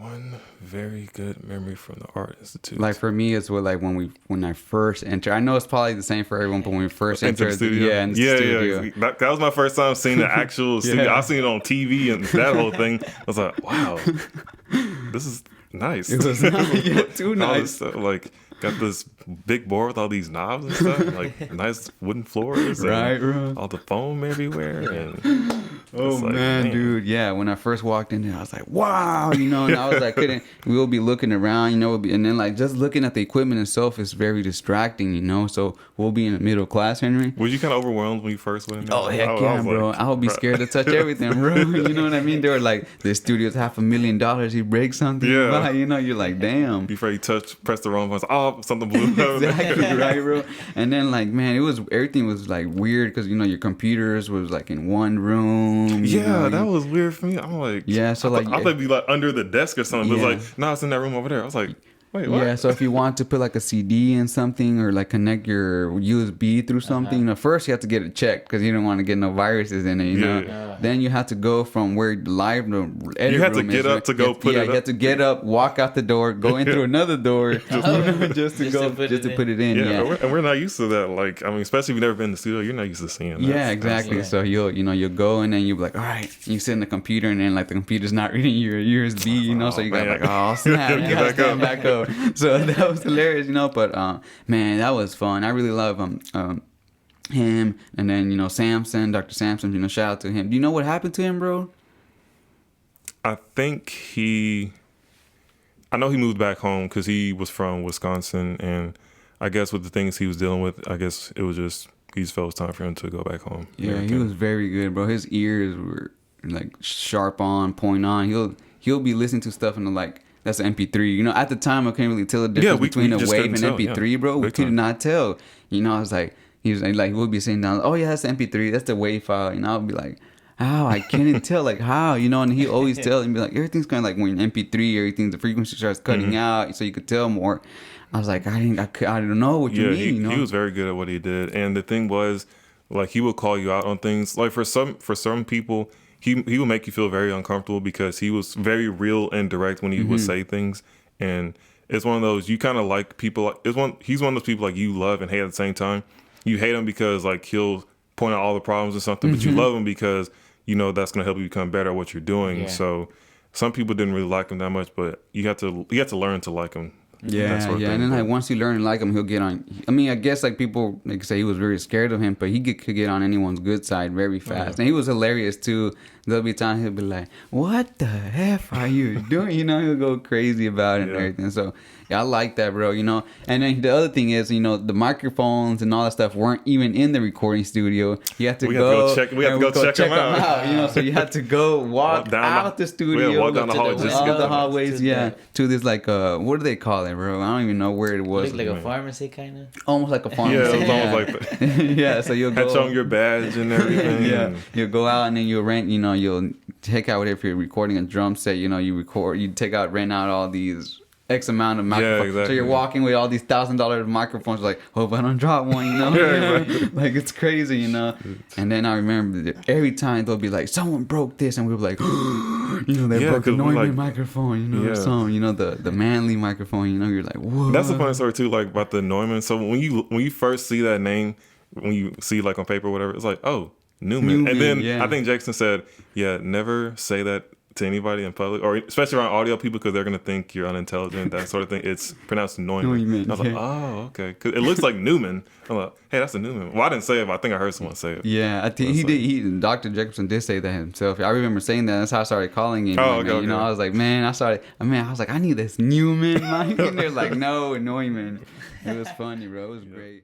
one very good memory from the Art Institute. Like for me, it's what like when I first entered. I know it's probably the same for everyone, but when we first Into entered, the studio. yeah, in the studio. Yeah. That was my first time seeing the actual studio. I seen it on TV and that whole thing. I was like, wow, this is nice. It was nice. Yeah, too nice. Like, got this big board with all these knobs and stuff, like nice wooden floors, right, bro? All the foam everywhere, and oh like, man, dude, yeah. When I first walked in there, I was like, wow, you know, and I was like, we'll be looking around, you know, and then like just looking at the equipment itself is very distracting, you know. So we'll be in the middle class, Henry. Was you kind of overwhelmed when you first went in there? Oh heck yeah, bro! Like, I would be scared to touch everything, bro. You know what I mean? They were like, "This studio's $500,000. You break something, yeah. You know, you're like, damn. Before you press the wrong buttons, oh, something blew up. Exactly, right, bro. And then like, man, everything was like weird because you know your computers was like in one room. Yeah, that was weird for me. I'm like, yeah, so I thought it'd be like under the desk or something. But it's like, no, it's in that room over there. I was like, wait, what? Yeah, so if you want to put like a CD in something or like connect your USB through something, you know, first you have to get it checked because you don't want to get no viruses in it, you know. Then you have to go from where live edit you have to room get is, up to go put it up. Yeah, you have to get up, walk out the door, go in through another door just to put it in. Yeah, and we're not used to that. Like, I mean, especially if you've never been in the studio, you're not used to seeing that. Yeah, exactly. So you'll go and then you'll be like, all right, you sit in the computer and then like the computer's not reading your USB, you know, so you got like, oh snap, you gotta stand back up. So that was hilarious, you know. But man, that was fun. I really love him, and then you know Samson, Dr. Samson. You know, shout out to him. Do you know what happened to him, bro? I think I know he moved back home because he was from Wisconsin, and I guess with the things he was dealing with, I guess it was just he just felt it was time for him to go back home. Yeah, he was very good, bro. His ears were like sharp on, point on. He'll be listening to stuff and like. That's an MP3. You know, at the time, I couldn't really tell the difference between a wave and MP3, bro. We could not tell. You know, I was like, he was like, we'll be sitting down, oh, yeah, that's the MP3. That's the wave file. You know, I'll be like, how? I can't tell. Like, how? You know, and he always tell and be like, everything's kind of like when MP3, everything, the frequency starts cutting out so you could tell more. I was like, I don't know what you mean. You know? He was very good at what he did. And the thing was, like, he would call you out on things. Like, for some people, He would make you feel very uncomfortable because he was very real and direct when he would say things, and it's one of those you kind of like people. He's one of those people like you love and hate at the same time. You hate him because like he'll point out all the problems or something, but you love him because you know that's gonna help you become better at what you're doing. Yeah. So some people didn't really like him that much, but you have to learn to like him. Yeah, and then like once you learn to like him, he'll get on. I mean, I guess like people like say he was very scared of him, but he could get on anyone's good side very fast, and he was hilarious too. There'll be times he'll be like, "What the F are you doing?" You know, he'll go crazy about it and everything. So yeah, I like that, bro. You know, and then the other thing is, you know, the microphones and all that stuff weren't even in the recording studio. You have to go check them out. You know, so you had to go walk out the studio, walk down the hallway, all the hallways, to this like what do they call it, bro? I don't even know where it was. Like a pharmacy, kind of. Almost like a pharmacy. Yeah, it was almost like that. Yeah, so you'll go. Had on your badge and everything. Yeah, you'll go out and then you'll rent. You know, you'll take out if you're recording a drum set. You know, you rent out all these X amount of microphones. Yeah, exactly. So you're walking with all these $1,000 microphones, like, hope I don't drop one, you know? Exactly. Like, it's crazy, you know? And then I remember that every time they'll be like, someone broke this, and we were like, you know, they broke the Neumann microphone, you know, or something, you know, the manly microphone, you know, you're like, whoa. That's the funny story, too, like, about the Neumann. So when you first see that name, when you see, like, on paper or whatever, it's like, oh, Newman. And then I think Jackson said, never say that to anybody in public, or especially around audio people, because they're going to think you're unintelligent, that sort of thing. It's pronounced Neumann. I was like, oh, okay. Because it looks like Newman. I'm like, hey, that's a Newman. Well, I didn't say it, but I think I heard someone say it. Yeah, I think he did. Dr. Jacobson did say that himself. I remember saying that. That's how I started calling him. Oh, okay. You know, I was like, I was like, I need this Newman mic. And they're like, no, Neumann. It was funny, bro. It was great.